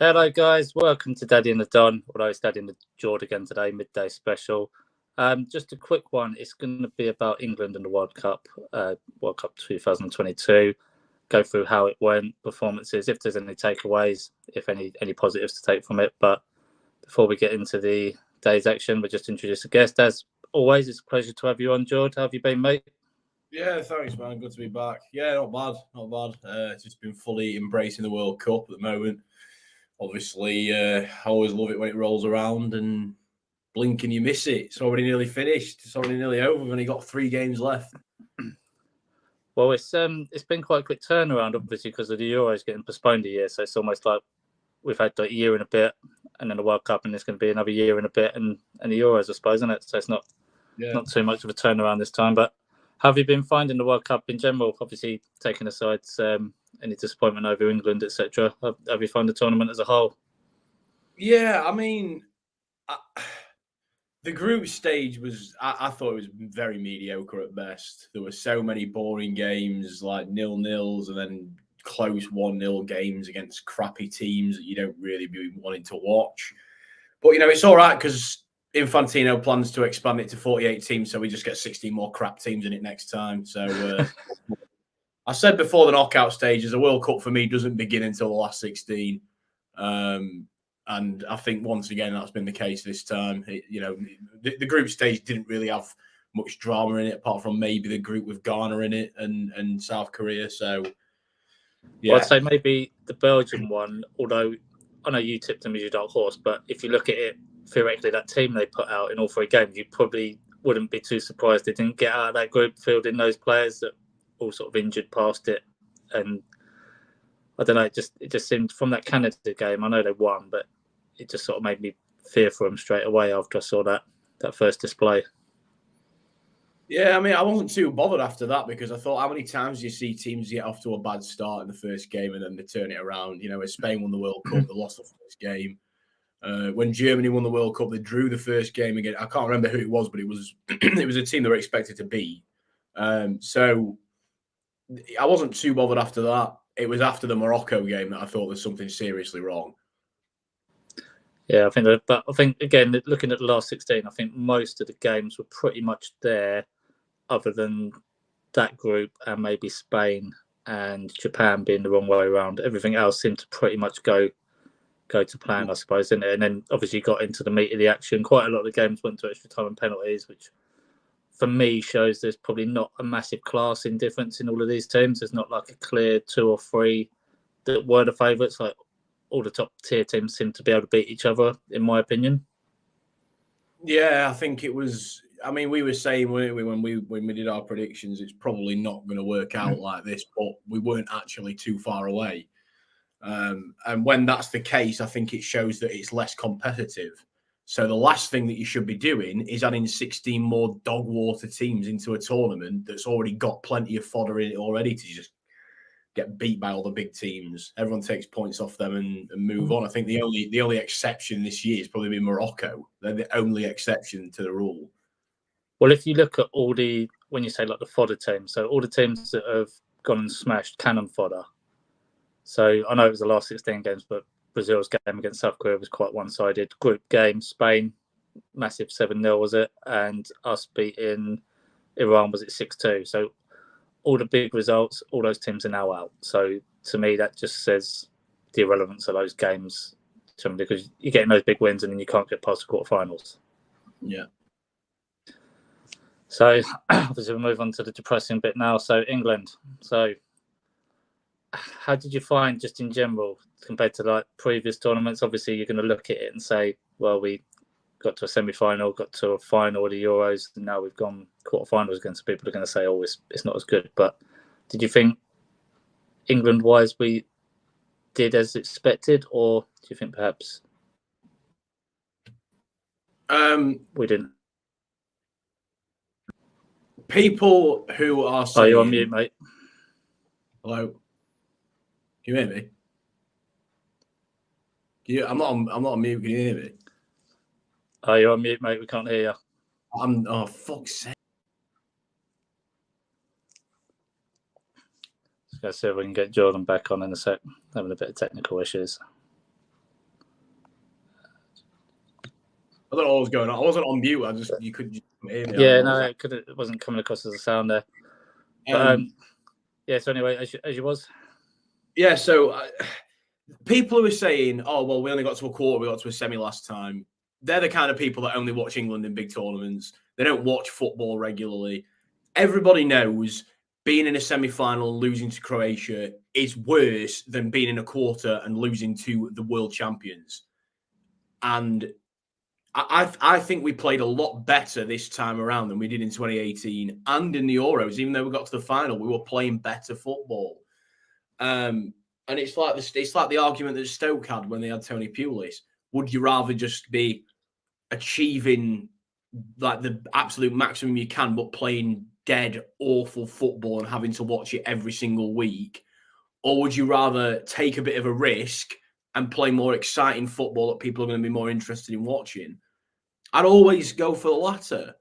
Hello, guys. Welcome to Daddy and the Don. Although it's Daddy and the Jord again today, midday special. Just a quick one. It's going to be about England and the World Cup 2022. Go through how it went, performances, if there's any takeaways, if any positives to take from it. But before we get into the day's action, we'll just introduce a guest. As always, it's a pleasure to have you on, Jord. How have you been, mate? Yeah, thanks, man. Good to be back. Yeah, not bad. Just been fully embracing the World Cup at the moment. Obviously, I always love it when it rolls around and blink and you miss it. It's already nearly finished. It's already nearly over. We've only got 3 games left. Well, it's been quite a quick turnaround, obviously, because of the Euros getting postponed a year. So it's almost like we've had a year and a bit, and then the World Cup, and it's going to be another year and a bit, and the Euros, I suppose, isn't it? So it's not too much of a turnaround this time. But how have you been finding the World Cup in general? Obviously, taking aside any disappointment over England, etc. Have you found the tournament as a whole? Yeah, I mean, the group stage was, I thought it was very mediocre at best. There were so many boring games, like 0-0s, and then close 1-0 games against crappy teams that you don't really be wanting to watch. But, it's all right because Infantino plans to expand it to 48 teams, so we just get 16 more crap teams in it next time. So I said before the knockout stages, the World Cup for me doesn't begin until the last 16. And I think once again that's been the case this time. The group stage didn't really have much drama in it, apart from maybe the group with Ghana in it and South Korea. So, yeah. Well, I'd say maybe the Belgian one, although I know you tipped them as your dark horse, but if you look at it theoretically, that team they put out in all 3 games, you probably wouldn't be too surprised they didn't get out of that group fielding those players that all sort of injured past it. And I don't know, it just seemed from that Canada game, I know they won, but it just sort of made me fear for them straight away after I saw that first display. Yeah, I mean, I wasn't too bothered after that because I thought, how many times do you see teams get off to a bad start in the first game and then they turn it around? As Spain won the World Cup, they lost the first game. When Germany won the World Cup, they drew the first game again. I can't remember who it was, but it was it was a team they were expected to beat. So I wasn't too bothered after that. It was after the Morocco game that I thought there's something seriously wrong. Yeah, I think again, looking at the last 16, I think most of the games were pretty much there, other than that group and maybe Spain and Japan being the wrong way around. Everything else seemed to pretty much go to plan, I suppose, didn't it? And then obviously got into the meat of the action. Quite a lot of the games went to extra time and penalties, which for me shows there's probably not a massive class in difference in all of these teams. There's not like a clear 2 or 3 that were the favourites. Like all the top tier teams seem to be able to beat each other, in my opinion. Yeah, I think it was. I mean, we were saying, weren't we, when we did our predictions, it's probably not going to work out like this, but we weren't actually too far away. And when that's the case, I think it shows that it's less competitive. So the last thing that you should be doing is adding 16 more dog water teams into a tournament that's already got plenty of fodder in it already to just get beat by all the big teams. Everyone takes points off them and move on. I think the only exception this year has probably been Morocco. They're the only exception to the rule. Well, if you look at when you say like the fodder teams, so all the teams that have gone and smashed cannon fodder. So I know it was the last 16 games, but Brazil's game against South Korea was quite one-sided. Group game, Spain, massive 7-0 was it? And us beating Iran, was it 6-2? So all the big results, all those teams are now out. So to me, that just says the irrelevance of those games, because you're getting those big wins and then you can't get past the quarterfinals. Yeah. So obviously we'll move on to the depressing bit now. So England. So how did you find, just in general, compared to like previous tournaments? Obviously you're going to look at it and say, well, we got to a semi-final, got to a final of the Euros, and now we've gone quarterfinals against people are going to say, oh, it's not as good. But did you think England-wise we did as expected, or do you think perhaps we didn't? People who are saying... Oh, you're on mute, mate. Hello? Can you hear me? I'm not on mute. Can you hear me? Oh, you're on mute, mate. We can't hear you. Oh, fuck's sake. Let's see if we can get Jordan back on in a sec. Having a bit of technical issues. I don't know what was going on. I wasn't on mute. You couldn't just hear me. Yeah, no, it wasn't coming across as a sound there. But yeah. So anyway, as you was. Yeah. So people who are saying, "Oh, well, we only got to a quarter, we got to a semi last time." They're the kind of people that only watch England in big tournaments. They don't watch football regularly. Everybody knows being in a semi-final and losing to Croatia is worse than being in a quarter and losing to the world champions. And I think we played a lot better this time around than we did in 2018 and in the Euros. Even though we got to the final, we were playing better football. And it's like the argument that Stoke had when they had Tony Pulis. Would you rather just be achieving like the absolute maximum you can, but playing dead awful football and having to watch it every single week? Or would you rather take a bit of a risk and play more exciting football that people are going to be more interested in watching? I'd always go for the latter.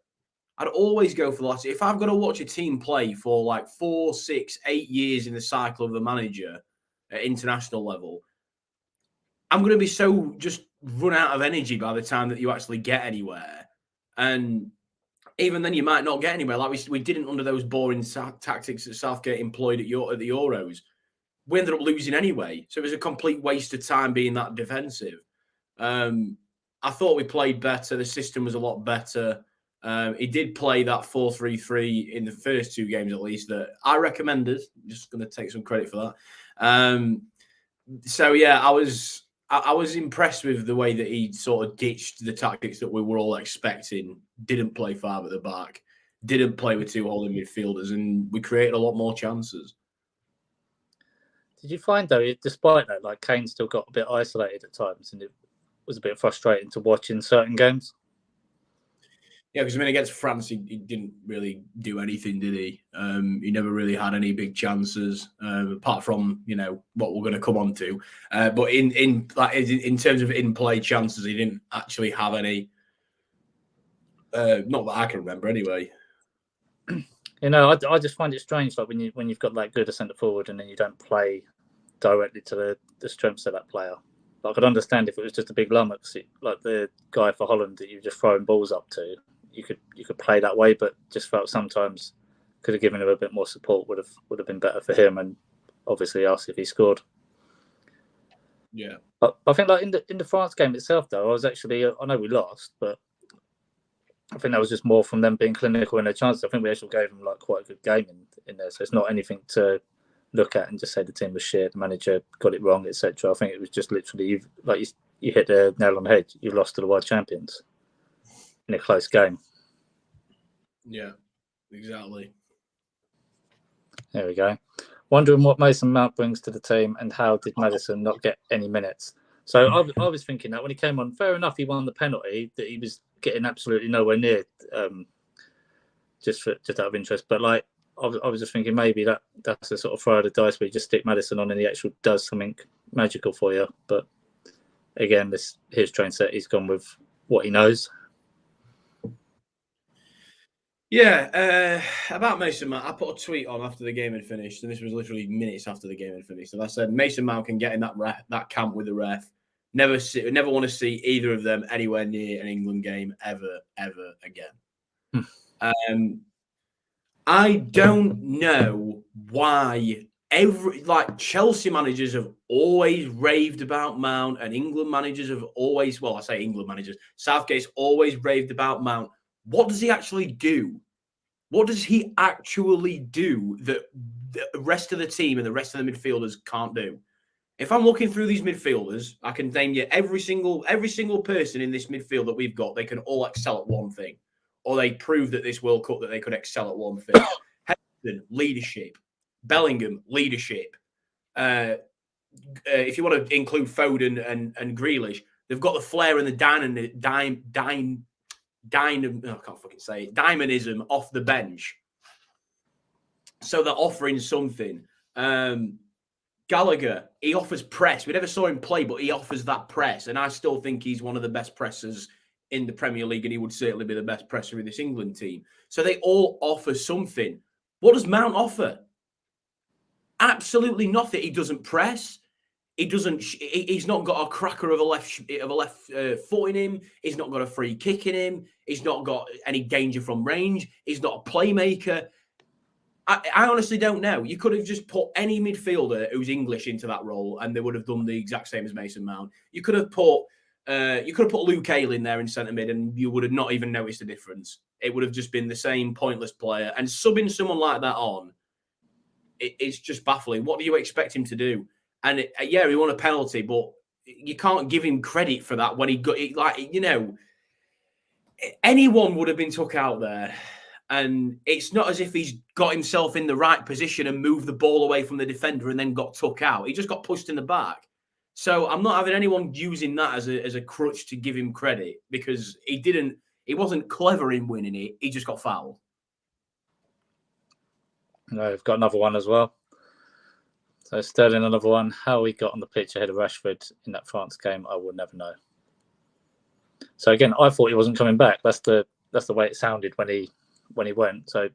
If I've got to watch a team play for like 4, 6, 8 years in the cycle of the manager at international level, I'm going to be so just run out of energy by the time that you actually get anywhere. And even then, you might not get anywhere. Like we didn't under those boring tactics that Southgate employed at the Euros. We ended up losing anyway. So it was a complete waste of time being that defensive. I thought we played better. The system was a lot better. He did play that 4-3-3 in the first 2 games, at least, that I recommended. I'm just going to take some credit for that. So, yeah, I was impressed with the way that he sort of ditched the tactics that we were all expecting. Didn't play 5 at the back. Didn't play with 2 holding midfielders. And we created a lot more chances. Did you find, though, despite that, like Kane still got a bit isolated at times and it was a bit frustrating to watch in certain games? Yeah, because against France, he didn't really do anything, did he? He never really had any big chances, apart from what we're going to come on to. But in terms of in-play chances, he didn't actually have any. Not that I can remember, anyway. I just find it strange, like when you've got that good a centre forward and then you don't play directly to the strengths of that player. Like, I could understand if it was just a big lummox, like the guy for Holland that you're just throwing balls up to. You could play that way, but just felt sometimes could have given him a bit more support would have been better for him, and obviously us if he scored. Yeah, I think like in the France game itself, though, I know we lost, but I think that was just more from them being clinical in their chances. I think we actually gave them like quite a good game in there, so it's not anything to look at and just say the team was shit, the manager got it wrong, etc. I think it was just literally you hit the nail on the head. You lost to the world champions in a close game. Yeah, exactly. There we go. Wondering what Mason Mount brings to the team and how did Maddison not get any minutes? So I was thinking that when he came on, fair enough, he won the penalty, that he was getting absolutely nowhere near, just out of interest. But like, I was just thinking maybe that's a sort of throw of the dice where you just stick Maddison on and he actually does something magical for you. But again, his train set, he's gone with what he knows. Yeah, about Mason Mount, I put a tweet on after the game had finished, and this was literally minutes after the game had finished. And I said, Mason Mount can get in that camp with the ref. Never want to see either of them anywhere near an England game ever again. I don't know why Chelsea managers have always raved about Mount, and England managers have always, well, I say England managers, Southgate's always raved about Mount. What does he actually do? What does he actually do that the rest of the team and the rest of the midfielders can't do? If I'm looking through these midfielders, I can name you every single person in this midfield that we've got. They can all excel at one thing, or they prove that this World Cup that they could excel at one thing. Henderson, leadership. Bellingham, leadership. If you want to include Foden and Grealish, they've got the flair and the I can't fucking say it. Dynamism off the bench. So they're offering something. Gallagher, he offers press. We never saw him play, but he offers that press. And I still think he's one of the best pressers in the Premier League, and he would certainly be the best presser in this England team. So they all offer something. What does Mount offer? Absolutely nothing. He doesn't press. he doesn't. He's not got a cracker of a left foot in him. He's not got a free kick in him. He's not got any danger from range. He's not a playmaker. I honestly don't know. You could have just put any midfielder who's English into that role, and they would have done the exact same as Mason Mount. You could have put Luke Hale in there in centre mid, and you would have not even noticed the difference. It would have just been the same pointless player. And subbing someone like that on, it's just baffling. What do you expect him to do? And yeah, he won a penalty, but you can't give him credit for that when he got it. Like, you know, anyone would have been took out there. And it's not as if he's got himself in the right position and moved the ball away from the defender and then got took out. He just got pushed in the back. So I'm not having anyone using that as a crutch to give him credit, because he wasn't clever in winning it. He just got fouled. No, we've got another one as well. So Sterling, another one. How he got on the pitch ahead of Rashford in that France game, I will never know. So again, I thought he wasn't coming back. That's the way it sounded when he went. So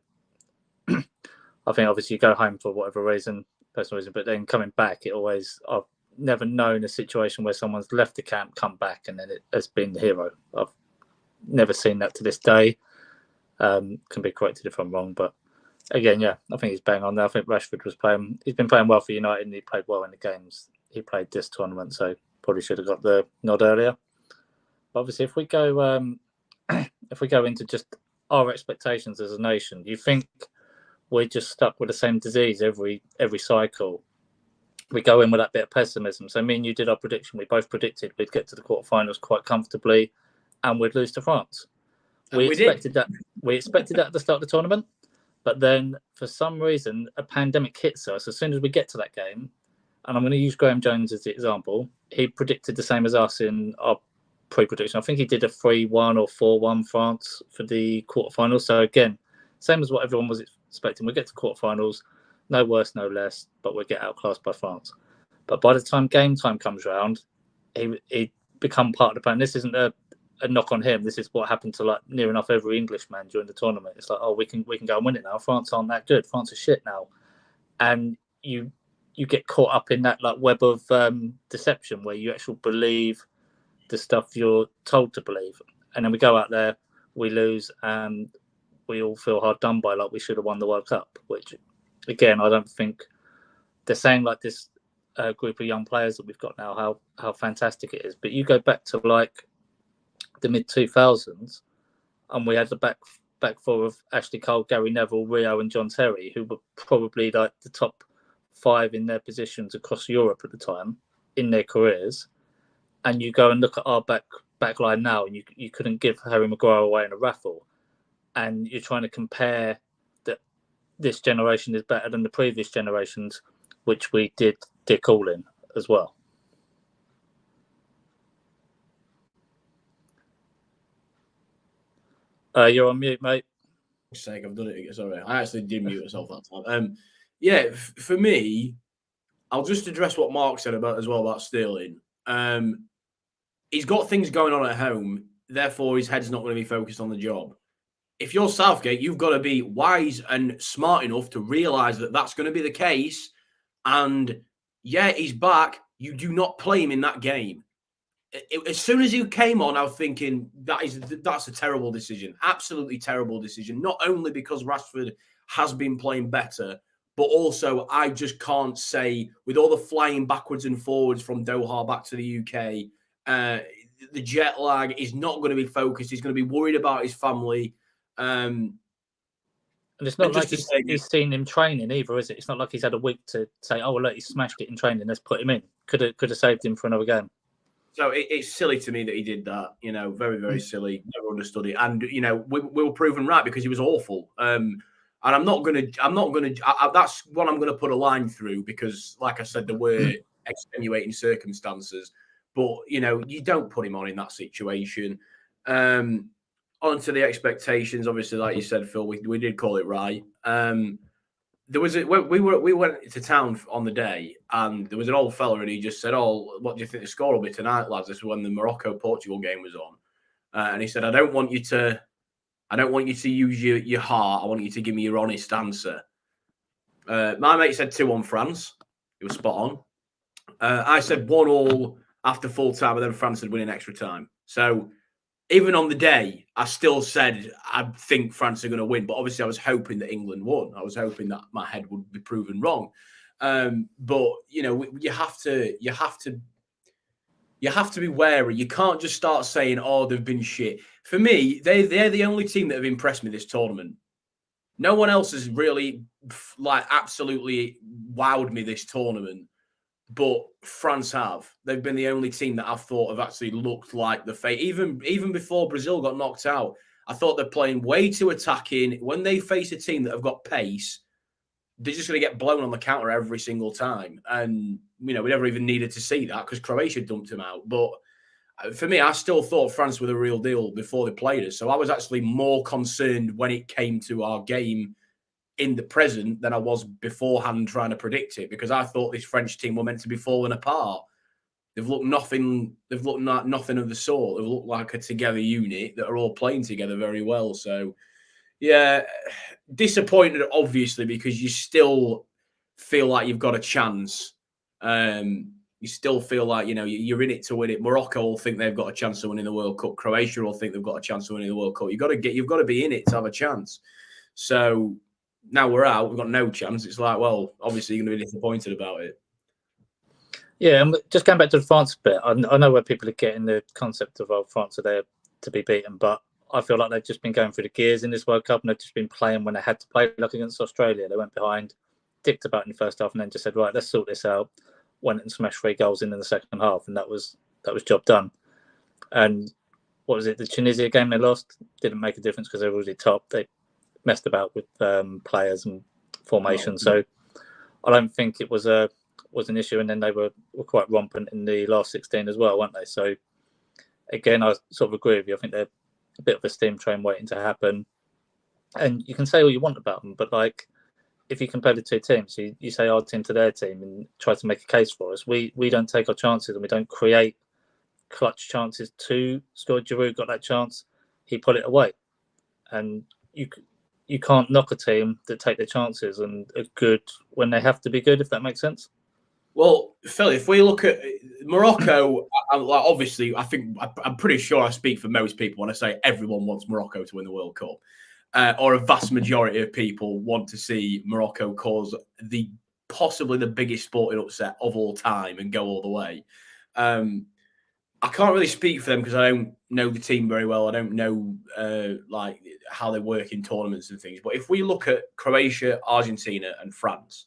I think obviously you go home for whatever reason, personal reason, but then coming back, I've never known a situation where someone's left the camp, come back, and then it has been the hero. I've never seen that to this day. Can be corrected if I'm wrong, but again, yeah, I think he's bang on there. I think Rashford he's been playing well for United, and he played well in the games he played this tournament, so probably should have got the nod earlier. But obviously, if we go into just our expectations as a nation, do you think we're just stuck with the same disease every cycle? We go in with that bit of pessimism. So me and you did our prediction. We both predicted we'd get to the quarterfinals quite comfortably, and we'd lose to France. We expected that at the start of the tournament, but then for some reason a pandemic hits us as soon as we get to that game. And I'm going to use Graham Jones as the example. He predicted the same as us in our pre-prediction. I think he did a 3-1 or 4-1 France for the quarterfinals. So again, same as what everyone was expecting. We get to quarterfinals, no worse, no less, but we get outclassed by France. But by the time game time comes around, he become part of the plan. This isn't a knock on him. This is what happened to like near enough every Englishman during the tournament. It's like, oh, we can go and win it now. France aren't that good. France are shit now, and you get caught up in that like web of deception where you actually believe the stuff you're told to believe, and then we go out there, we lose, and we all feel hard done by, like we should have won the World Cup. Which, again, I don't think they're saying like this group of young players that we've got now how fantastic it is. But you go back to like the mid 2000s, and we had the back four of Ashley Cole, Gary Neville, Rio, and John Terry, who were probably like the top 5 in their positions across Europe at the time in their careers. And you go and look at our back line now, and you couldn't give Harry Maguire away in a raffle. And you're trying to compare that this generation is better than the previous generations, which we did Dick all in as well. You're on mute, mate. For sake, I've done it again. Sorry, I actually did mute myself that time. Yeah, for me, I'll just address what Mark said about Sterling. He's got things going on at home, therefore his head's not going to be focused on the job. If you're Southgate, you've got to be wise and smart enough to realise that that's going to be the case. And yeah, he's back. You do not play him in that game. As soon as he came on, I was thinking that's a terrible decision. Absolutely terrible decision. Not only because Rashford has been playing better, but also I just can't say, with all the flying backwards and forwards from Doha back to the UK, the jet lag is not going to be focused. He's going to be worried about his family. And it's not like he's seen him training either, is it? It's not like he's had a week to say, oh, well, look, he smashed it in training, let's put him in. Could have saved him for another game. So it's silly to me that he did that. You know, very, very silly. Never understood it. And, you know, we were proven right because he was awful. And I'm not going to, that's what I'm going to put a line through because, like I said, there were extenuating circumstances. But, you know, you don't put him on in that situation. On to the expectations, obviously, like you said, Phil, we did call it right. We went to town on the day, and there was an old fella, and he just said, "Oh, what do you think the score will be tonight, lads?" This was when the Morocco-Portugal game was on, and he said, "I don't want you to use your heart. I want you to give me your honest answer." My mate said 2-1 France. He was spot on. I said 1-1 after full time, and then France had win in extra time. So even on the day, I still said I think France are going to win. But obviously, I was hoping that England won. I was hoping that my head would be proven wrong. But you know, you have to be wary. You can't just start saying, "Oh, they've been shit." For me, they're the only team that have impressed me this tournament. No one else has really absolutely wowed me this tournament. But France have. They've been the only team that I've thought have actually looked like the fate. Even before Brazil got knocked out, I thought they're playing way too attacking. When they face a team that have got pace, they're just going to get blown on the counter every single time. And, you know, we never even needed to see that because Croatia dumped them out. But for me, I still thought France were the real deal before they played us. So I was actually more concerned when it came to our game in the present than I was beforehand trying to predict it, because I thought this French team were meant to be falling apart. They've looked nothing. They've looked like nothing of the sort. They've looked like a together unit that are all playing together very well. So, yeah, disappointed obviously because you still feel like you've got a chance. You still feel like, you know, you're in it to win it. Morocco will think they've got a chance of winning the World Cup. Croatia will think they've got a chance of winning the World Cup. You've got to be in it to have a chance. So now we're out, we've got no chance. It's like, well, obviously you're going to be disappointed about it. Yeah, and just going back to the France bit, I know where people are getting the concept of, France are there to be beaten, but I feel like they've just been going through the gears in this World Cup, and they've just been playing when they had to play, like against Australia. They went behind, dicked about in the first half, and then just said, right, let's sort this out. Went and smashed 3 goals in the second half, and that was job done. And what was it? The Tunisia game they lost didn't make a difference because they were already top. They messed about with players and formation, so I don't think it was an issue. And then they were quite rampant in the last 16 as well, weren't they? So again, I sort of agree with you. I think they're a bit of a steam train waiting to happen. And you can say all you want about them, but like, if you compare the two teams, you say our team to their team and try to make a case for us. We don't take our chances and we don't create clutch chances to score. Giroud got that chance, he put it away. And you can't knock a team that take their chances and are good when they have to be good, if that makes sense. Well, Phil, if we look at Morocco, obviously, I'm pretty sure I speak for most people when I say everyone wants Morocco to win the World Cup. Or a vast majority of people want to see Morocco cause possibly the biggest sporting upset of all time and go all the way. I can't really speak for them because I don't know the team very well. I don't know like how they work in tournaments and things. But if we look at Croatia, Argentina, and France,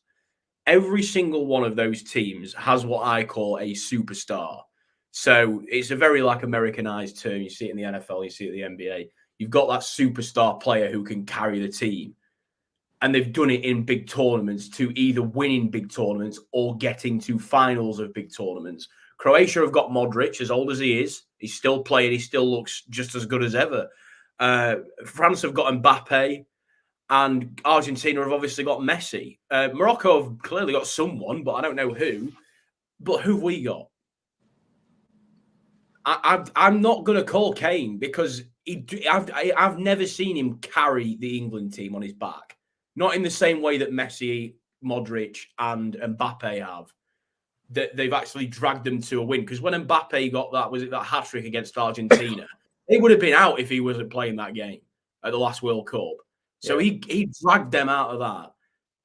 every single one of those teams has what I call a superstar. So it's a very Americanized term. You see it in the NFL, you see it in the NBA. You've got that superstar player who can carry the team. And they've done it in big tournaments to either win in big tournaments or getting to finals of big tournaments. Croatia have got Modric, as old as he is. He's still playing. He still looks just as good as ever. France have got Mbappe. And Argentina have obviously got Messi. Morocco have clearly got someone, but I don't know who. But who've we got? I'm not going to call Kane because I've never seen him carry the England team on his back. Not in the same way that Messi, Modric, and Mbappe have. They've actually dragged them to a win. Because when Mbappe got that hat-trick against Argentina, they would have been out if he wasn't playing that game at the last World Cup. So he dragged them out of that.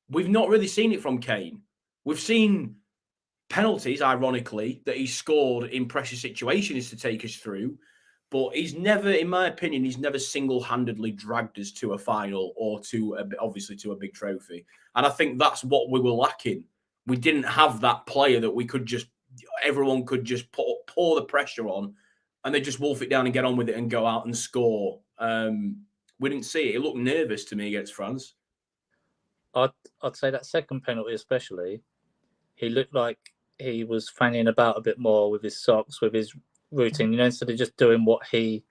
We've not really seen it from Kane. We've seen penalties, ironically, that he scored in pressure situations to take us through. But he's never, in my opinion, he's never single-handedly dragged us to a final or obviously to a big trophy. And I think that's what we were lacking. We didn't have that player that everyone could just pour the pressure on and they just wolf it down and get on with it and go out and score. We didn't see it. He looked nervous to me against France. I'd say that second penalty especially, he looked like he was fanning about a bit more with his socks, with his routine. You know, instead of just doing what he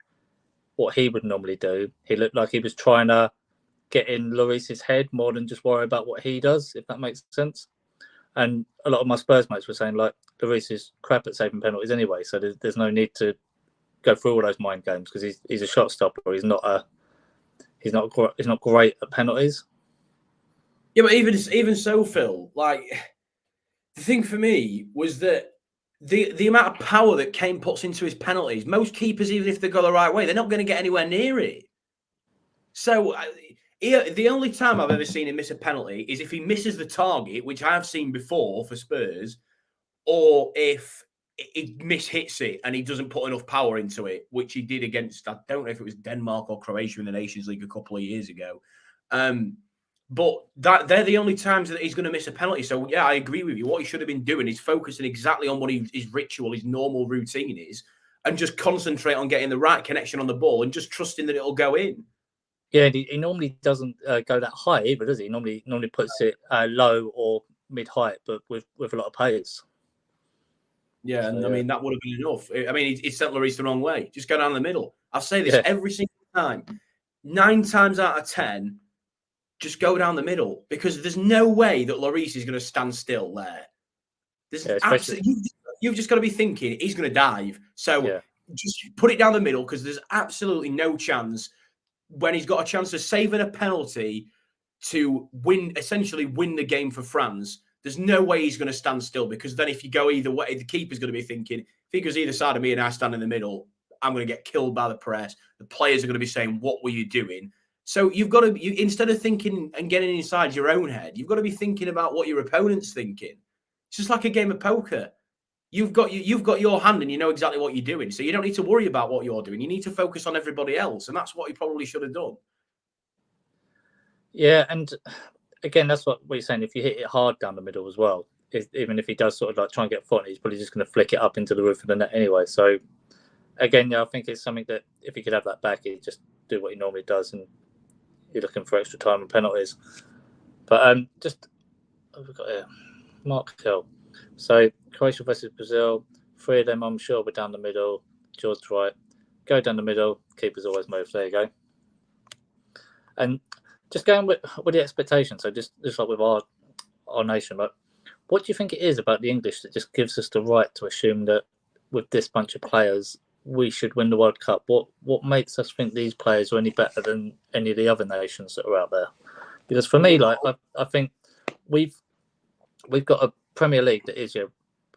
would normally do, he looked like he was trying to get in Lloris's head more than just worry about what he does, if that makes sense. And a lot of my Spurs mates were saying, like, Lloris is crap at saving penalties anyway, so there's no need to go through all those mind games because he's a shot stopper. He's not great at penalties. Yeah, but even so, Phil, like, The thing for me was that the amount of power that Kane puts into his penalties, most keepers, even if they go the right way, they're not going to get anywhere near it. So the only time I've ever seen him miss a penalty is if he misses the target, which I have seen before for Spurs, or if he mishits it and he doesn't put enough power into it, which he did against, I don't know if it was Denmark or Croatia in the Nations League a couple of years ago. But they're the only times that he's going to miss a penalty. So, yeah, I agree with you. What he should have been doing is focusing exactly on what his ritual, his normal routine is, and just concentrate on getting the right connection on the ball and just trusting that it'll go in. Yeah, he normally doesn't go that high either, does he? He normally puts it low or mid-height, but with a lot of pace. Yeah, so, and I mean, that would have been enough. I mean, he sent Lloris the wrong way. Just go down the middle. I'll say this every single time. 9 times out of 10, just go down the middle, because there's no way that Lloris is going to stand still there. You've just got to be thinking he's going to dive. So just put it down the middle, because there's absolutely no chance when he's got a chance of saving a penalty to essentially win the game for France. There's no way he's going to stand still, because then if you go either way, the keeper's going to be thinking, if he goes either side of me and I stand in the middle, I'm going to get killed by the press. The players are going to be saying, what were you doing? So you've got to, instead of thinking and getting inside your own head, you've got to be thinking about what your opponent's thinking. It's just like a game of poker. You've got your hand and you know exactly what you're doing. So you don't need to worry about what you're doing. You need to focus on everybody else. And that's what he probably should have done. Yeah, and again, that's what we're saying. If you hit it hard down the middle as well, even if he does sort of like try and get front, he's probably just going to flick it up into the roof of the net anyway. So again, I think it's something that if he could have that back, he'd just do what he normally does, and you're looking for extra time and penalties. But we've got here, Mark Hill. So Croatia versus Brazil, 3 of them I'm sure were down the middle. Jord's right. Go down the middle. Keepers always move. There you go. And just going with the expectation. So just like with our nation, but what do you think it is about the English that just gives us the right to assume that with this bunch of players we should win the World Cup? What makes us think these players are any better than any of the other nations that are out there? Because for me, like I think we've got a Premier League that is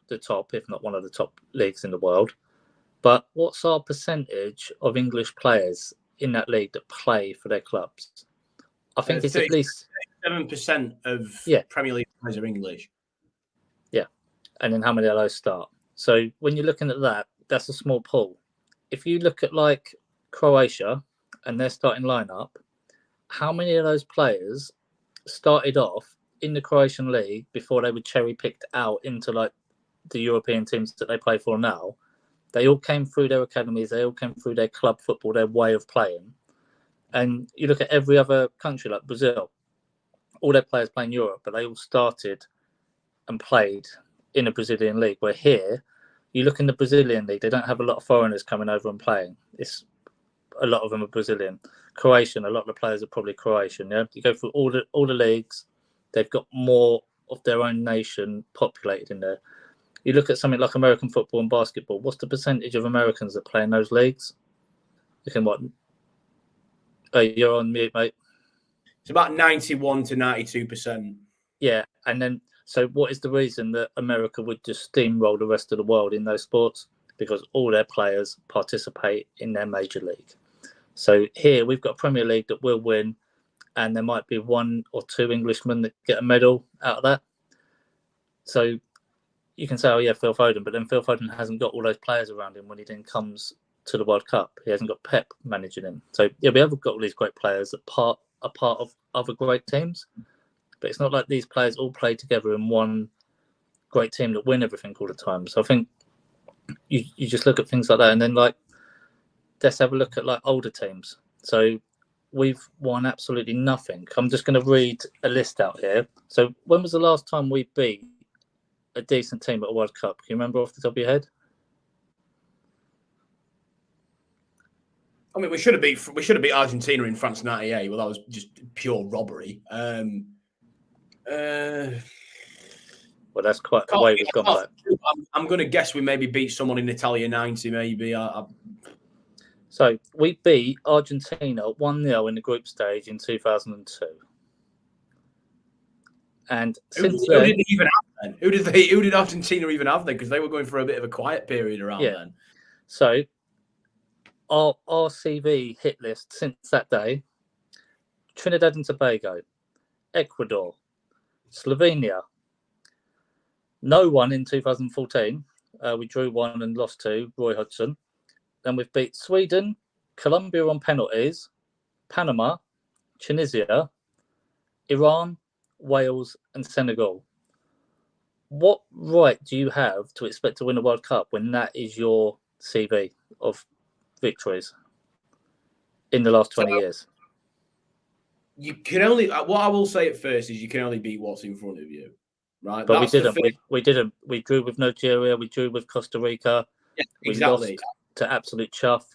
the top, if not one of the top leagues in the world. But what's our percentage of English players in that league that play for their clubs? I think it's at least 7% of Premier League players are English. Yeah, and then how many of those start? So when you're looking at that, that's a small pool. If you look at like Croatia and their starting lineup, how many of those players started off in the Croatian league before they were cherry picked out into like the European teams that they play for now? They all came through their academies. They all came through their club football, their way of playing. And you look at every other country like Brazil, all their players play in Europe, but they all started and played in a Brazilian league. Where here, you look in the Brazilian league, they don't have a lot of foreigners coming over and playing. It's a lot of them are Brazilian. Croatian, a lot of the players are probably Croatian. Yeah, you go through all the leagues, they've got more of their own nation populated in there. You look at something like American football and basketball. What's the percentage of Americans that play in those leagues? You can what? You're on mute, mate. It's about 91 to 92%. Yeah, and then so what is the reason that America would just steamroll the rest of the world in those sports? Because all their players participate in their major league. So here we've got a Premier League that will win, and there might be 1 or 2 Englishmen that get a medal out of that. So you can say, oh yeah, Phil Foden, but then Phil Foden hasn't got all those players around him when he then comes to the World Cup. He hasn't got Pep managing him. So yeah, we have got all these great players that are part of other great teams, but it's not like these players all play together in one great team that win everything all the time. So I think you just look at things like that, and then like let's have a look at like older teams. So we've won absolutely nothing. I'm just going to read a list out here. So when was the last time we beat a decent team at a World Cup? Can you remember off the top of your head? I mean, we should have beat Argentina in France '98. Well, that was just pure robbery. Well, that's quite a way we've gone back. I'm going to guess we maybe beat someone in Italia '90, maybe. So we beat Argentina 1-0 in the group stage in 2002. And since then, didn't even have then? Who did Argentina even have then? Because they were going for a bit of a quiet period around then. So our CV hit list since that day: Trinidad and Tobago, Ecuador, Slovenia. No one in 2014. We drew 1 and lost 2. Roy Hodgson. Then we've beat Sweden, Colombia on penalties, Panama, Tunisia, Iran, Wales, and Senegal. What right do you have to expect to win a World Cup when that is your CV of victories in the last 20 years? You can only, what I will say at first is you can only beat what's in front of you, right? But we didn't. We didn't. We drew with Nigeria. We drew with Costa Rica. Yeah, exactly. We lost to absolute chuff.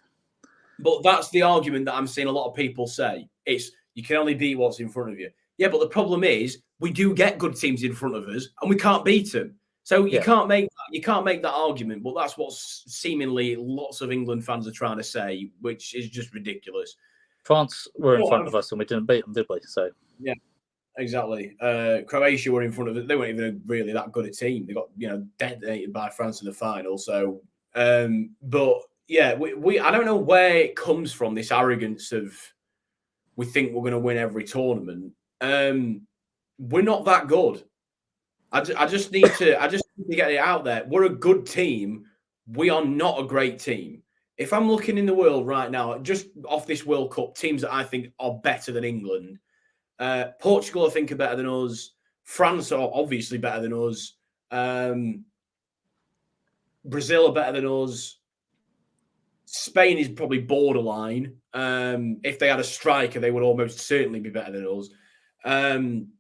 But that's the argument that I'm seeing a lot of people say. It's you can only beat what's in front of you. Yeah, but the problem is we do get good teams in front of us and we can't beat them. So you can't make that argument. But that's what seemingly lots of England fans are trying to say, which is just ridiculous. France were in front of us and we didn't beat them, did we? So yeah, exactly. Croatia were in front of it. They weren't even really that good a team. They got detonated by France in the final. So, but yeah, we I don't know where it comes from, this arrogance of we think we're going to win every tournament. We're not that good. I just need to get it out there. We're a good team. We are not a great team. If I'm looking in the world right now, just off this World Cup, teams that I think are better than England, Portugal I think are better than us. France are obviously better than us. Brazil are better than us. Spain is probably borderline. If they had a striker, they would almost certainly be better than us. I'm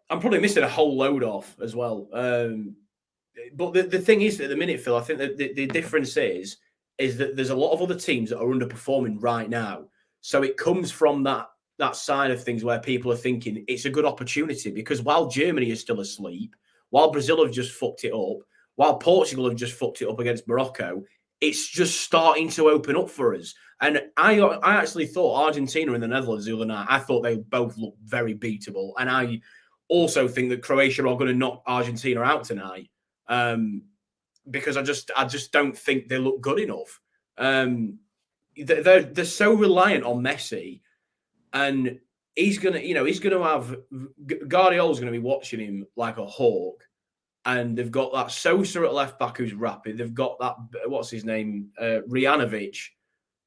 probably missing a whole load off as well. But the thing is, at the minute, Phil, I think that the difference is that there's a lot of other teams that are underperforming right now. So it comes from that side of things where people are thinking it's a good opportunity because while Germany is still asleep, while Brazil have just fucked it up, while Portugal have just fucked it up against Morocco, it's just starting to open up for us. And I actually thought Argentina and the Netherlands the other night, I thought they both looked very beatable. And I also think that Croatia are going to knock Argentina out tonight. Because I just don't think they look good enough. They're so reliant on Messi, and he's gonna have Guardiola's gonna be watching him like a hawk. And they've got that Sosa at left back who's rapid. They've got that what's his name, Rijanovic,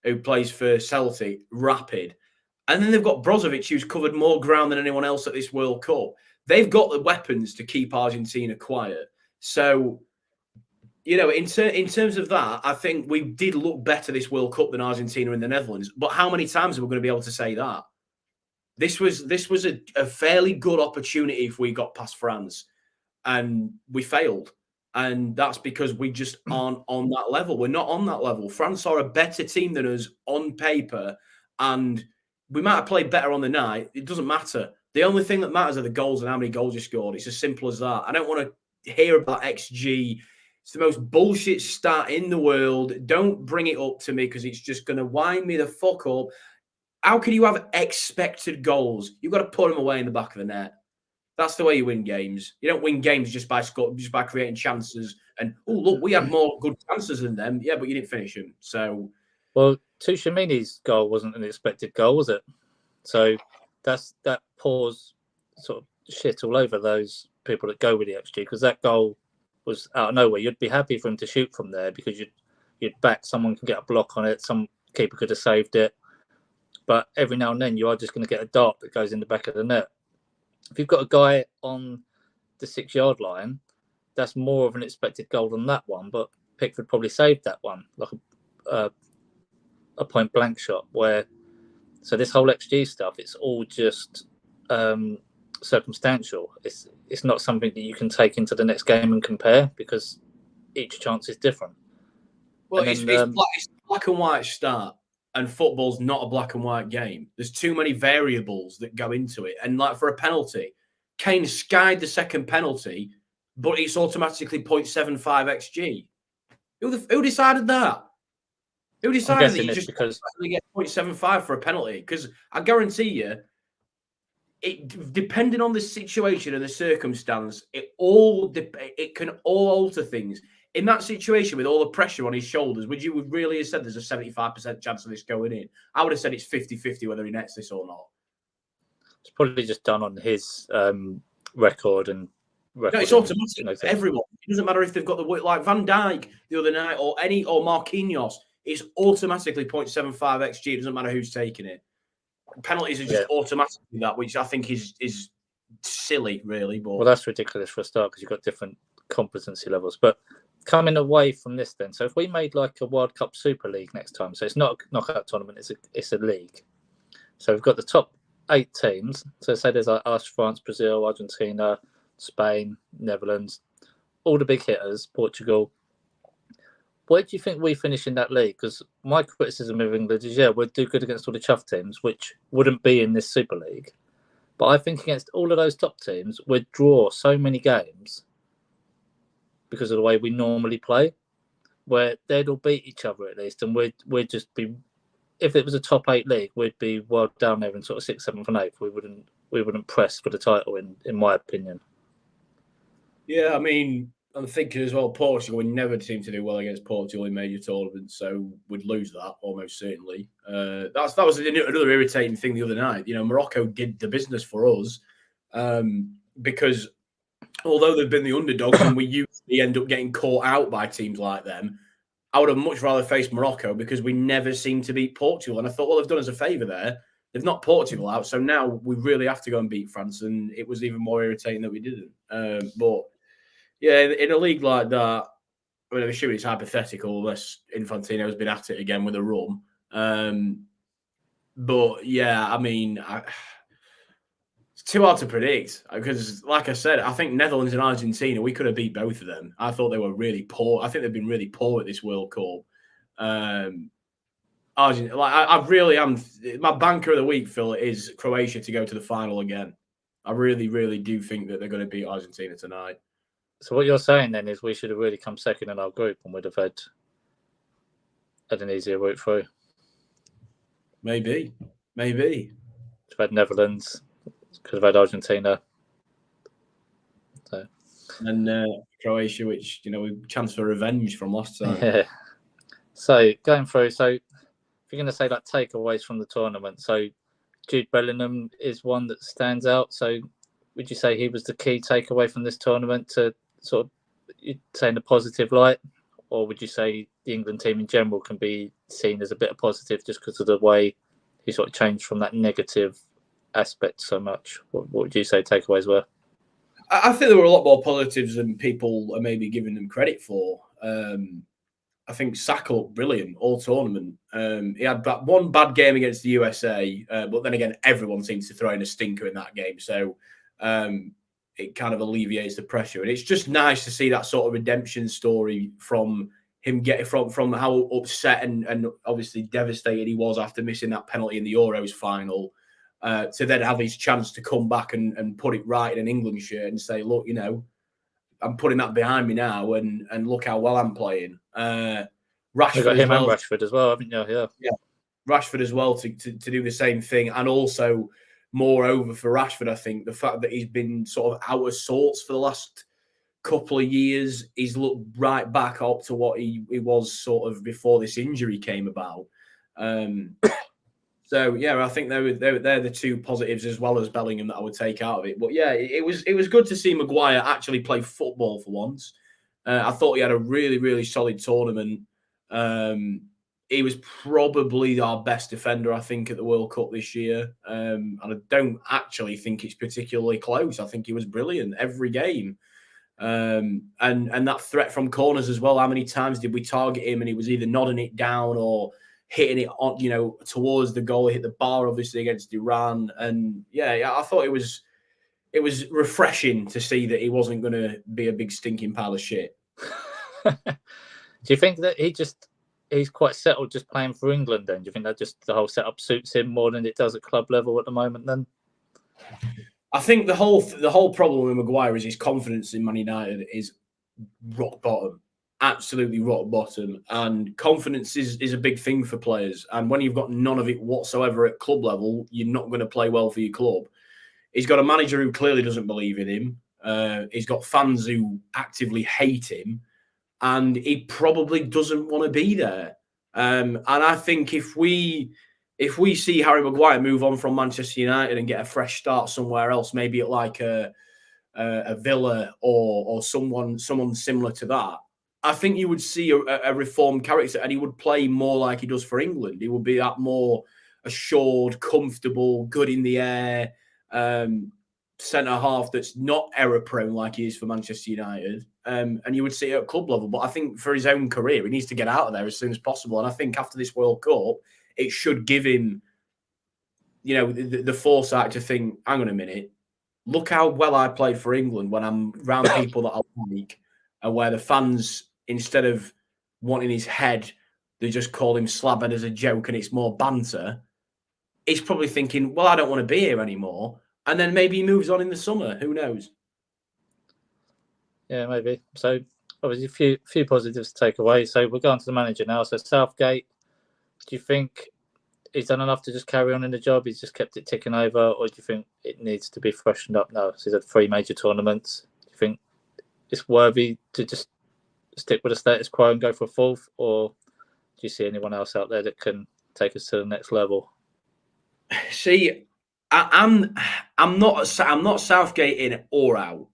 who plays for Celtic, rapid, and then they've got Brozovic who's covered more ground than anyone else at this World Cup. They've got the weapons to keep Argentina quiet. So, in terms of that, I think we did look better this World Cup than Argentina and the Netherlands. But how many times are we going to be able to say that? This was a fairly good opportunity if we got past France, and we failed. And that's because we just aren't on that level. We're not on that level. France are a better team than us on paper, and we might have played better on the night. It doesn't matter. The only thing that matters are the goals and how many goals you scored. It's as simple as that. I don't want to hear about XG. It's the most bullshit stat in the world. Don't bring it up to me because it's just going to wind me the fuck up. How can you have expected goals? You've got to put them away in the back of the net. That's the way you win games. You don't win games just by creating chances. And, oh, look, we had more good chances than them. Yeah, but you didn't finish them. So, well, Tchouaméni's goal wasn't an expected goal, was it? So that pours sort of shit all over those people that go with the XG because that goal was out of nowhere. You'd be happy for him to shoot from there because you'd back someone can get a block on it. Some keeper could have saved it. But every now and then you are just going to get a dart that goes in the back of the net. If you've got a guy on the 6-yard line, that's more of an expected goal than that one. But Pickford probably saved that one, like a point blank shot. So this whole XG stuff, it's all just circumstantial. It's not something that you can take into the next game and compare because each chance is different. Well, it's black and white start. And football's not a black and white game. There's too many variables that go into it. And like for a penalty, Kane skied the second penalty, but it's automatically 0.75 XG. Who decided that? Who decided that you just get 0.75 for a penalty? Because I guarantee you, it depending on the situation and the circumstance, it can all alter things. In that situation, with all the pressure on his shoulders, would you really have said there's a 75% chance of this going in? I would have said it's 50-50 whether he nets this or not. It's probably just done on his record and. No, it's automatic for everyone. It doesn't matter if they've got the like Van Dijk the other night or Marquinhos. It's automatically 0.75 xG. It doesn't matter who's taking it. Penalties are just automatically that, which I think is silly, really. But well, that's ridiculous for a start because you've got different competency levels. But coming away from this, then, so if we made like a World Cup Super League next time, so it's not a knockout tournament, it's a league. So we've got the top 8 teams. So say there's like us, France, Brazil, Argentina, Spain, Netherlands, all the big hitters, Portugal. Where do you think we finish in that league? Because my criticism of England is, we'd do good against all the chuff teams, which wouldn't be in this Super League. But I think against all of those top teams, we'd draw so many games because of the way we normally play, where they'd all beat each other at least, and we'd just be. If it was a top 8 league, we'd be well down there in sort of 6th, 7th, and 8th. We wouldn't press for the title, in my opinion. Yeah, I mean, I'm thinking as well, Portugal, we never seem to do well against Portugal in major tournaments, so we'd lose that almost certainly. That was another irritating thing the other night. Morocco did the business for us because although they've been the underdogs and we usually end up getting caught out by teams like them, I would have much rather faced Morocco because we never seem to beat Portugal. And I thought, well, they've done us a favour there. They've knocked Portugal out, so now we really have to go and beat France, and it was even more irritating that we didn't. But yeah, in a league like that, I mean, I'm assuming it's hypothetical unless Infantino's been at it again with a rum. But yeah, I mean, it's too hard to predict because, like I said, I think Netherlands and Argentina, we could have beat both of them. I thought they were really poor. I think they've been really poor at this World Cup. Argentina, I really am. My banker of the week, Phil, is Croatia to go to the final again. I really, really do think that they're going to beat Argentina tonight. So what you're saying then is we should have really come second in our group and we'd have had an easier route through. Maybe. We've had Netherlands, could have had Argentina. So. And Croatia, which, we chance for revenge from last time. Yeah. So going through, so if you're going to say like takeaways from the tournament, so Jude Bellingham is one that stands out. So would you say he was the key takeaway from this tournament to sort of say in a positive light? Or would you say the England team in general can be seen as a bit of positive just because of the way he sort of changed from that negative aspect so much? What would you say takeaways were? I think there were a lot more positives than people are maybe giving them credit for. I think Saka looked brilliant all tournament. He had that one bad game against the USA, but then again, everyone seems to throw in a stinker in that game. So it kind of alleviates the pressure. And it's just nice to see that sort of redemption story from him getting from how upset and obviously devastated he was after missing that penalty in the Euros final, to then have his chance to come back and put it right in an England shirt and say, look, I'm putting that behind me now and look how well I'm playing. Rashford got him and Rashford as well, haven't you? Yeah. Rashford as well to do the same thing. And also, moreover, for Rashford, I think the fact that he's been sort of out of sorts for the last couple of years, he's looked right back up to what he was sort of before this injury came about. So yeah, I think they're the two positives as well as Bellingham that I would take out of it. But yeah, it was good to see Maguire actually play football for once. I thought he had a really, really solid tournament. He was probably our best defender, I think, at the World Cup this year. And I don't actually think it's particularly close. I think he was brilliant every game. And that threat from corners as well. How many times did we target him and he was either nodding it down or hitting it on, towards the goal? He hit the bar, obviously, against Iran. And yeah, I thought it was refreshing to see that he wasn't going to be a big stinking pile of shit. Do you think that he's quite settled just playing for England then? Do you think that just the whole setup suits him more than it does at club level at the moment then? I think the whole problem with Maguire is his confidence in Man United is rock bottom. Absolutely rock bottom. And confidence is a big thing for players. And when you've got none of it whatsoever at club level, you're not going to play well for your club. He's got a manager who clearly doesn't believe in him. He's got fans who actively hate him, and he probably doesn't want to be there. And I think if we see Harry Maguire move on from Manchester United and get a fresh start somewhere else, maybe at like a Villa or someone similar to that, I think you would see a reformed character, and he would play more like he does for England. He would be that more assured, comfortable, good in the air centre half that's not error prone like he is for Manchester United. And you would see it at club level. But I think for his own career, he needs to get out of there as soon as possible. And I think after this World Cup, it should give him, the foresight to think, hang on a minute, look how well I played for England when I'm around people that I like, and where the fans, instead of wanting his head, they just call him Slabhead as a joke and it's more banter. He's probably thinking, well, I don't want to be here anymore. And then maybe he moves on in the summer. Who knows? Yeah, maybe. So obviously a few positives to take away. So we're going to the manager now. So Southgate, do you think he's done enough to just carry on in the job? He's just kept it ticking over, or do you think it needs to be freshened up now? So he's had 3 major tournaments. Do you think it's worthy to just stick with the status quo and go for a 4th, or do you see anyone else out there that can take us to the next level? See, I'm not Southgate in or out.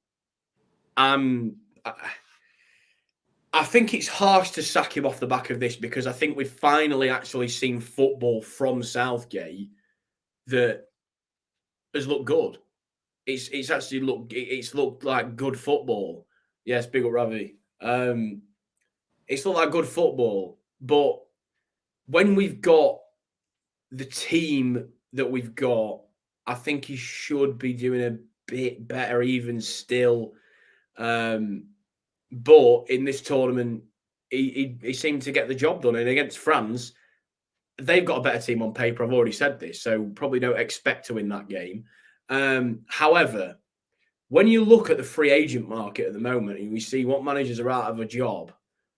I think it's harsh to sack him off the back of this, because I think we've finally actually seen football from Southgate that has looked good. It's looked like good football. Yes, big up Ravi. It's looked like good football, but when we've got the team that we've got, I think he should be doing a bit better even still. But in this tournament, he seemed to get the job done. And against France, they've got a better team on paper. I've already said this, so probably don't expect to win that game. However, when you look at the free agent market at the moment, and we see what managers are out of a job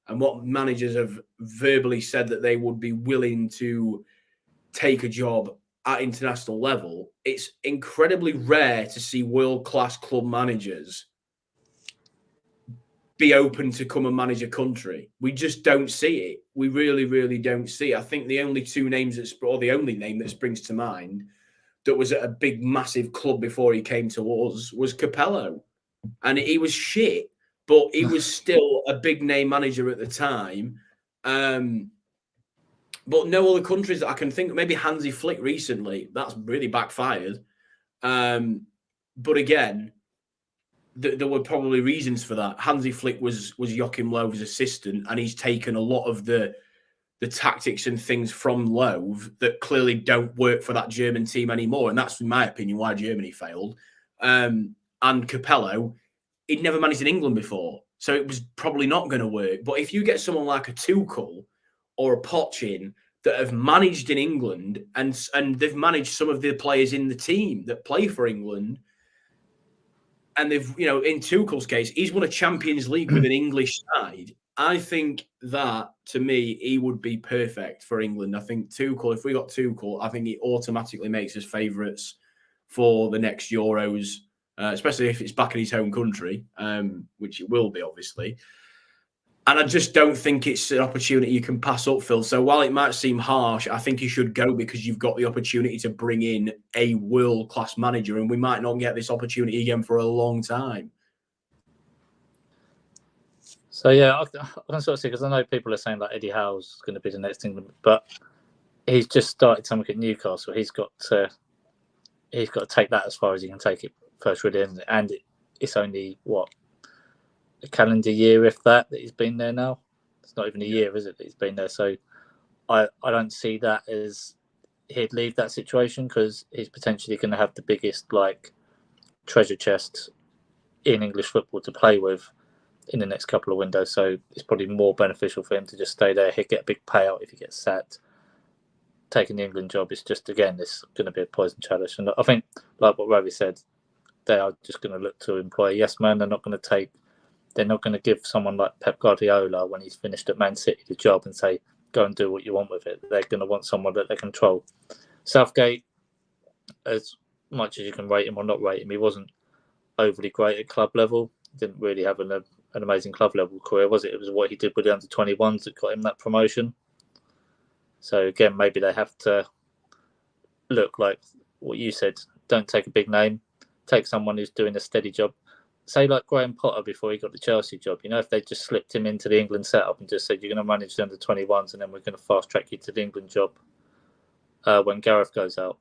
and what managers have verbally said that they would be willing to take a job at international level, it's incredibly rare to see world-class club managers be open to come and manage a country. We just don't see it. We really, really don't see it. I think the only 2 names the only name that springs to mind that was at a big, massive club before he came to us was Capello. And he was shit, but he was still a big name manager at the time. But no other countries that I can think of. Maybe Hansi Flick recently. That's really backfired. But again, there were probably reasons for that. Hansi Flick was Joachim Löw's assistant, and he's taken a lot of the tactics and things from Löw that clearly don't work for that German team anymore. And that's, in my opinion, why Germany failed. And Capello, he'd never managed in England before, so it was probably not going to work. But if you get someone like a Tuchel or a Poch that have managed in England, and they've managed some of the players in the team that play for England, and they've, in Tuchel's case, he's won a Champions League with an English side. I think that, to me, he would be perfect for England. I think Tuchel, if we got Tuchel, I think he automatically makes us favourites for the next Euros, especially if it's back in his home country, which it will be, obviously. And I just don't think it's an opportunity you can pass up, Phil. So while it might seem harsh, I think you should go, because you've got the opportunity to bring in a world-class manager, and we might not get this opportunity again for a long time. So, yeah, I can sort of see, because I know people are saying that Eddie Howe's going to be the next thing, but he's just started something at Newcastle. He's got to take that as far as he can take it first, really, and it's only, a calendar year, if that he's been there now. It's not even a year, is it, that he's been there? So I don't see that as he'd leave that situation, because he's potentially going to have the biggest treasure chest in English football to play with in the next couple of windows. So it's probably more beneficial for him to just stay there. He'll get a big payout if he gets sacked. Taking the England job is just, again, it's going to be a poison chalice. And I think, like what Ravi said, they are just going to look to employ a yes man. They're not going to give someone like Pep Guardiola, when he's finished at Man City, the job and say, go and do what you want with it. They're going to want someone that they control. Southgate, as much as you can rate him or not rate him, he wasn't overly great at club level. Didn't really have an amazing club level career, was it? It was what he did with the under-21s that got him that promotion. So again, maybe they have to look like what you said. Don't take a big name. Take someone who's doing a steady job. Say like Graham Potter before he got the Chelsea job. You know, if they just slipped him into the England setup and just said, you're going to manage the under-21s and then we're going to fast track you to the England job when Gareth goes out.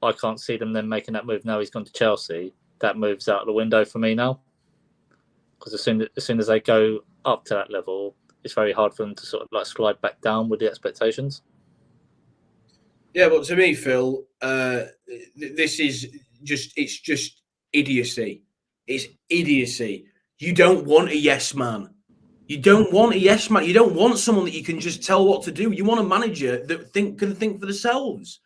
I can't see them then making that move. Now he's gone to Chelsea. That move's out of the window for me now. Because as soon as they go up to that level, it's very hard for them to sort of like slide back down with the expectations. Yeah, but to me, Phil, this is it's just idiocy. It's idiocy. You don't want a yes man. You don't want a yes man. You don't want someone that you can just tell what to do. You want a manager that can think for themselves,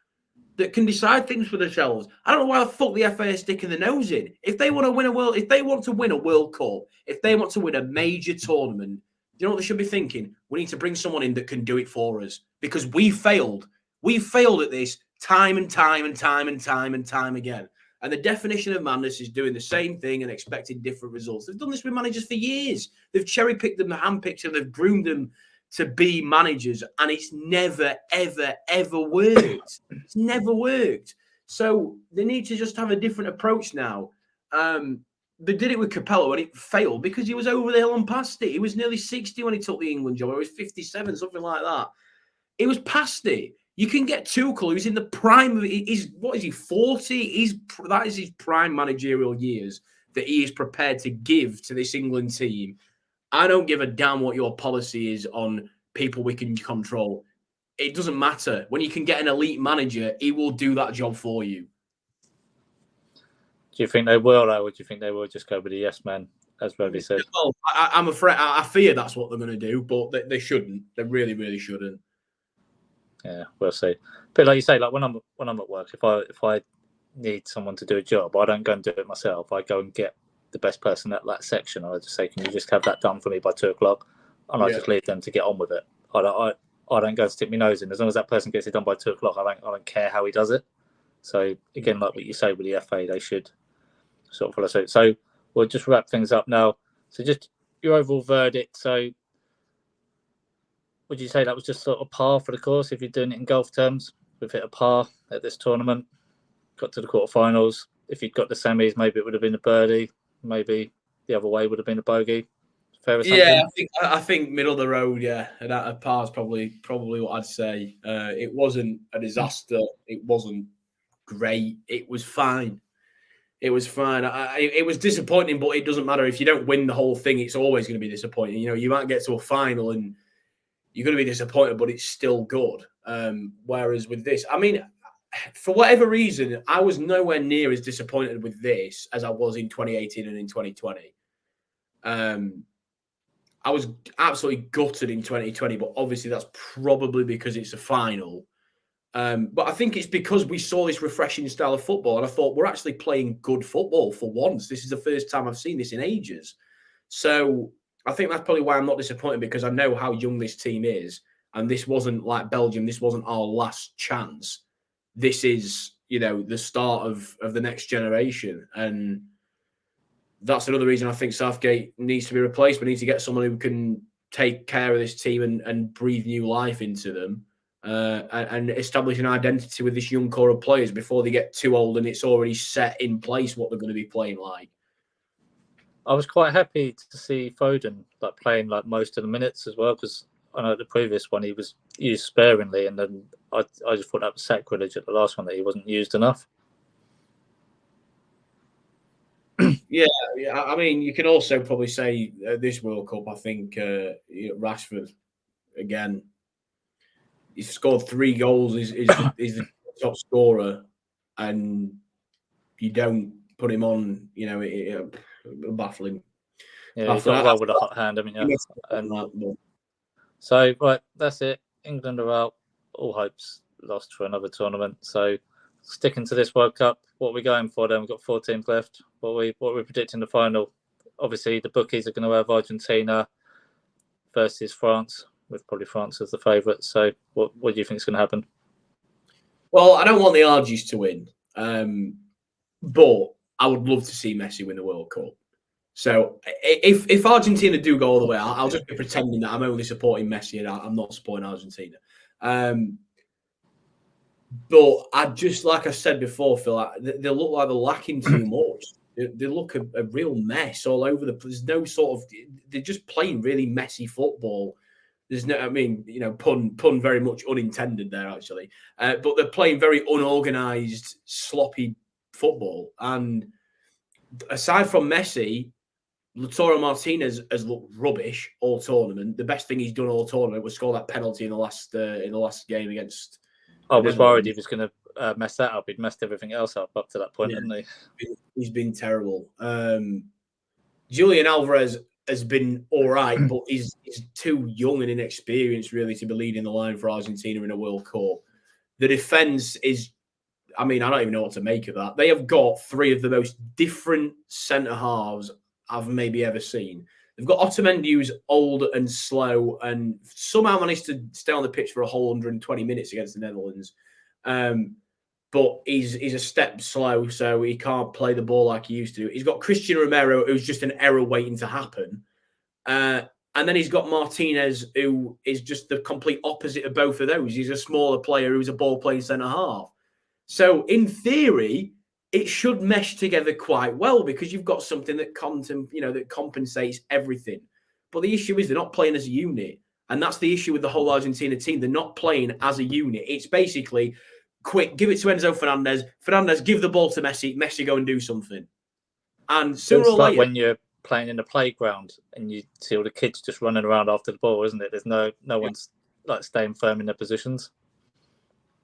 that can decide things for themselves. I don't know why the fuck the FA is sticking the nose in. If they want to win a World Cup, if they want to win a major tournament, you know what they should be thinking? We need to bring someone in that can do it for us, because we failed. We failed at this time and time again. And the definition of madness is doing the same thing and expecting different results. They've done this with managers for years. They've cherry-picked them, handpicked them, they've groomed them to be managers, and it's never, ever, ever worked. It's never worked. So they need to just have a different approach now. They did it with Capello and it failed because he was over the hill and past it. He was nearly 60 when he took the England job. Or he was 57, something like that. It was past it. You can get Tuchel, who's in the prime of it. What is he, 40? That is his prime managerial years that he is prepared to give to this England team. I don't give a damn what your policy is on people we can control. It doesn't matter. When you can get an elite manager, he will do that job for you. Do you think they will, or do you think they will just go with the yes man, as Robbie said? Well, I'm afraid, I fear that's what they're going to do, but they shouldn't. They really, really shouldn't. Yeah, we'll see. But like you say, like when I'm at work, if I need someone to do a job, I don't go and do it myself. I go and get the best person at that section. I just say, can you just have that done for me by 2:00? And I just leave them to get on with it. I don't go and stick my nose in. As long as that person gets it done by 2:00, I don't care how he does it. So again, like what you say with the FA, they should sort of follow suit. So we'll just wrap things up now. So just your overall verdict. So would you say that was just sort of par for the course if you're doing it in golf terms? We've hit a par at this tournament, got to the quarterfinals. If you'd got the semis, maybe it would have been a birdie. Maybe the other way would have been a bogey. Fair assumption? Yeah, I think middle of the road, yeah. And a par is probably what I'd say. It wasn't a disaster. It wasn't great. It was fine. It was fine. It was disappointing, but it doesn't matter. If you don't win the whole thing, it's always going to be disappointing. You know, you might get to a final and you're going to be disappointed, but it's still good. Whereas with this, I mean, for whatever reason, I was nowhere near as disappointed with this as I was in 2018 and in 2020. I was absolutely gutted in 2020, but obviously that's probably because it's a final. But I think it's because we saw this refreshing style of football, and I thought we're actually playing good football for once. This is the first time I've seen this in ages. So I think that's probably why I'm not disappointed, because I know how young this team is, and this wasn't like Belgium. This wasn't our last chance. This is, you know, the start of the next generation, and that's another reason I think Southgate needs to be replaced. We need to get someone who can take care of this team and breathe new life into them, and establish an identity with this young core of players before they get too old and it's already set in place what they're going to be playing like. I was quite happy to see Foden like playing like most of the minutes as well, because I know the previous one he was used sparingly, and then I just thought that was sacrilege at the last one that he wasn't used enough. Yeah, I mean, you can also probably say this World Cup, I think Rashford, again, he's scored 3 goals, is the top scorer, and you don't put him on, you know, baffling. Yeah, you got well with a hot hand, haven't you? So, right, that's it. England are out. All hopes lost for another tournament. So, sticking to this World Cup, what are we going for then? We've got 4 teams left. What are we predicting the final? Obviously, the bookies are going to have Argentina versus France, with probably France as the favourite. So, what do you think is going to happen? Well, I don't want the Argies to win. But I would love to see Messi win the World Cup. So if Argentina do go all the way, I'll just be pretending that I'm only supporting Messi and I'm not supporting Argentina. But I just, like I said before, Phil, they look like they're lacking too much. They look a real mess all over the place. There's no sort of, they're just playing really messy football. There's no, I mean, you know, pun very much unintended there, actually. But they're playing very unorganized, sloppy football. And aside from Messi, Lautaro Martinez has looked rubbish all tournament. The best thing he's done all tournament was score that penalty in the last game against. I was worried he was going to mess that up. He'd messed everything else up to that point, hadn't he? He's been terrible. Julian Alvarez has been all right, but he's too young and inexperienced, really, to be leading the line for Argentina in a World Cup. The defence is, I mean, I don't even know what to make of that. They have got three of the most different centre-halves I've maybe ever seen. They've got Otamendi, who's old and slow and somehow managed to stay on the pitch for a whole 120 minutes against the Netherlands. But he's a step slow, so he can't play the ball like he used to. He's got Christian Romero, who's just an error waiting to happen. And then he's got Martinez, who is just the complete opposite of both of those. He's a smaller player who's a ball-playing centre-half. So in theory, it should mesh together quite well because you've got something that compensates everything. But the issue is they're not playing as a unit. And that's the issue with the whole Argentina team. They're not playing as a unit. It's basically, quick, give it to Enzo Fernandez. Fernandez, give the ball to Messi. Messi, go and do something. And sooner or later, when you're playing in a playground and you see all the kids just running around after the ball, isn't it? There's no one's like staying firm in their positions.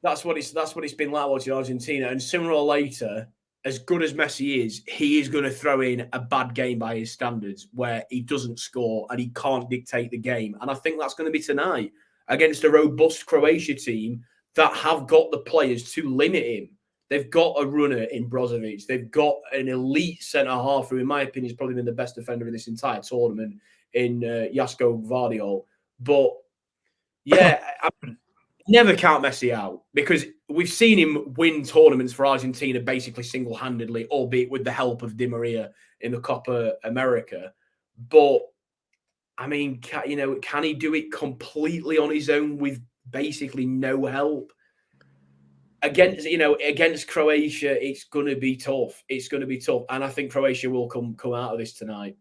That's what it's been like watching Argentina. And sooner or later, as good as Messi is, he is going to throw in a bad game by his standards where he doesn't score and he can't dictate the game. And I think that's going to be tonight against a robust Croatia team that have got the players to limit him. They've got a runner in Brozovic. They've got an elite centre-half who, in my opinion, has probably been the best defender in this entire tournament in Jasko Vardiol. But, yeah, never count Messi out because we've seen him win tournaments for Argentina basically single-handedly, albeit with the help of Di Maria in the Copa America. But, I mean, can he do it completely on his own with basically no help? Against Croatia, it's going to be tough. It's going to be tough. And I think Croatia will come out of this tonight.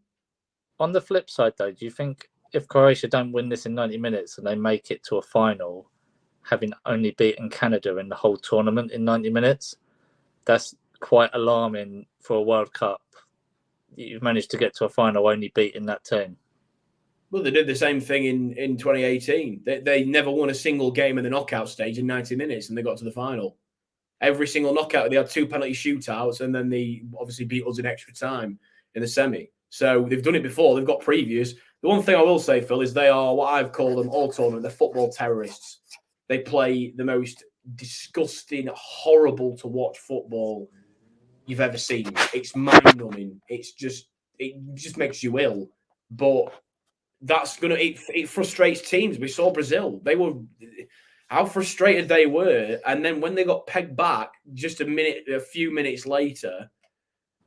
On the flip side, though, do you think if Croatia don't win this in 90 minutes and they make it to a final, having only beaten Canada in the whole tournament in 90 minutes, that's quite alarming for a World Cup. You've managed to get to a final only beating that team. Well, they did the same thing in 2018. They never won a single game in the knockout stage in 90 minutes, and they got to the final. Every single knockout, they had 2 penalty shootouts, and then they obviously beat us in extra time in the semi. So they've done it before. They've got previous. The one thing I will say, Phil, is they are what I've called them all tournament. They're football terrorists. They play the most disgusting, horrible to watch football you've ever seen. It's mind-numbing. It just makes you ill. But that's it frustrates teams. We saw Brazil. They were how frustrated they were, and then when they got pegged back just a few minutes later,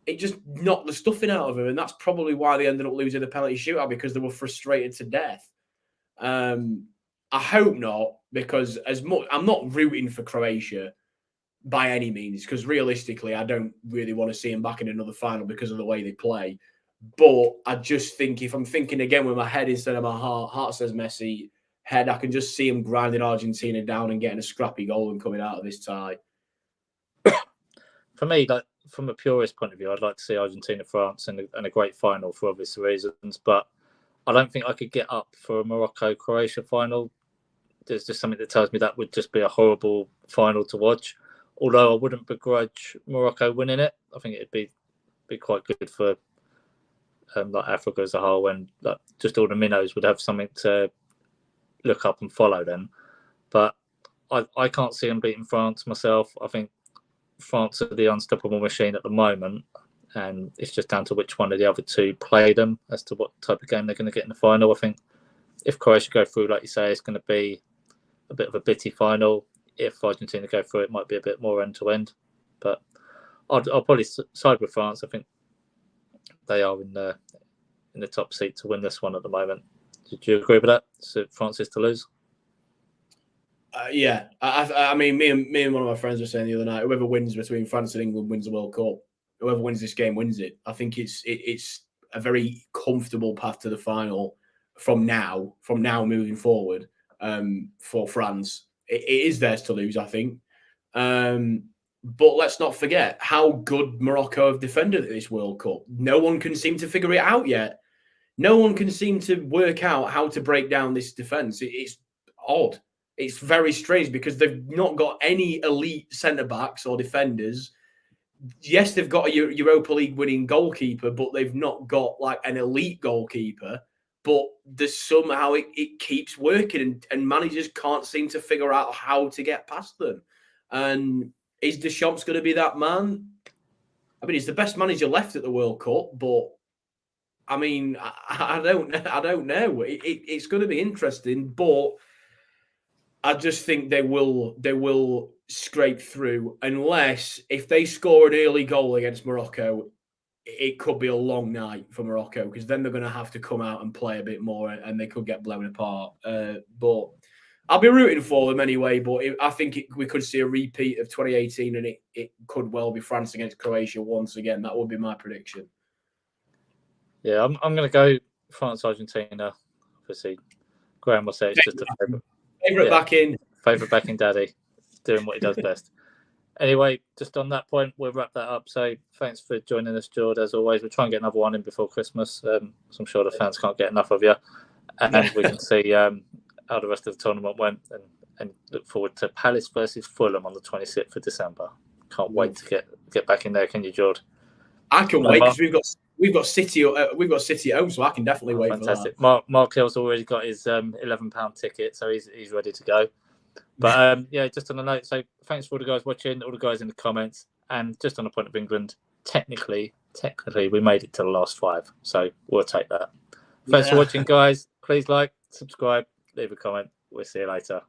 it just knocked the stuffing out of them, and that's probably why they ended up losing the penalty shootout because they were frustrated to death. I hope not, because I'm not rooting for Croatia by any means, because realistically, I don't really want to see them back in another final because of the way they play. But I just think if I'm thinking again with my head instead of my heart says Messi, head, I can just see him grinding Argentina down and getting a scrappy goal and coming out of this tie. For me, like from a purist point of view, I'd like to see Argentina-France and a great final for obvious reasons, but I don't think I could get up for a Morocco-Croatia final. There's just something that tells me that would just be a horrible final to watch. Although I wouldn't begrudge Morocco winning it. I think it'd be quite good for like Africa as a whole, and like just all the minnows would have something to look up and follow then. But I can't see them beating France myself. I think France are the unstoppable machine at the moment, and it's just down to which one of the other two play them as to what type of game they're going to get in the final. I think if Croatia go through, like you say, it's going to be a bit of a bitty final. If Argentina go through, it might be a bit more end-to-end. But I'll probably side with France. I think they are in the top seat to win this one at the moment. Did you agree with that? So France is to lose. Yeah, I mean, me and one of my friends were saying the other night, whoever wins between France and England wins the World Cup. Whoever wins this game wins it. I think it's a very comfortable path to the final from now moving forward. For France, it is theirs to lose, I think. But let's not forget how good Morocco have defended at this World Cup. No one can seem to figure it out yet. No one can seem to work out how to break down this defense. It's odd. It's very strange because they've not got any elite centre-backs or defenders. Yes, they've got a Europa League winning goalkeeper, but they've not got like an elite goalkeeper. But there's somehow it keeps working and managers can't seem to figure out how to get past them. And is Deschamps going to be that man? I mean, he's the best manager left at the World Cup, but I mean, I don't know. It's going to be interesting, but I just think they will scrape through unless if they score an early goal against Morocco, it could be a long night for Morocco because then they're going to have to come out and play a bit more and they could get blown apart. But I'll be rooting for them anyway. But I think we could see a repeat of 2018 and it could well be France against Croatia once again. That would be my prediction. Yeah, I'm going to go France-Argentina. Obviously, Graham will say it's just a favourite. Favourite backing daddy, doing what he does best. Anyway, just on that point, we'll wrap that up. So thanks for joining us, Jord. As always, we'll try and get another one in before Christmas. So I'm sure the fans can't get enough of you. And we can see how the rest of the tournament went and look forward to Palace versus Fulham on the 26th of December. Can't wait to get back in there, can you, Jord? I can wait because we've got City at home, so I can definitely wait. Fantastic. For that. Mark Hill's already got his £11 ticket, so he's ready to go. But yeah, just on a note, so thanks for all the guys watching, all the guys in the comments, and just on the point of England, technically we made it to the last 5, so we'll take that. Thanks for watching, guys. Please like, subscribe, leave a comment. We'll see you later.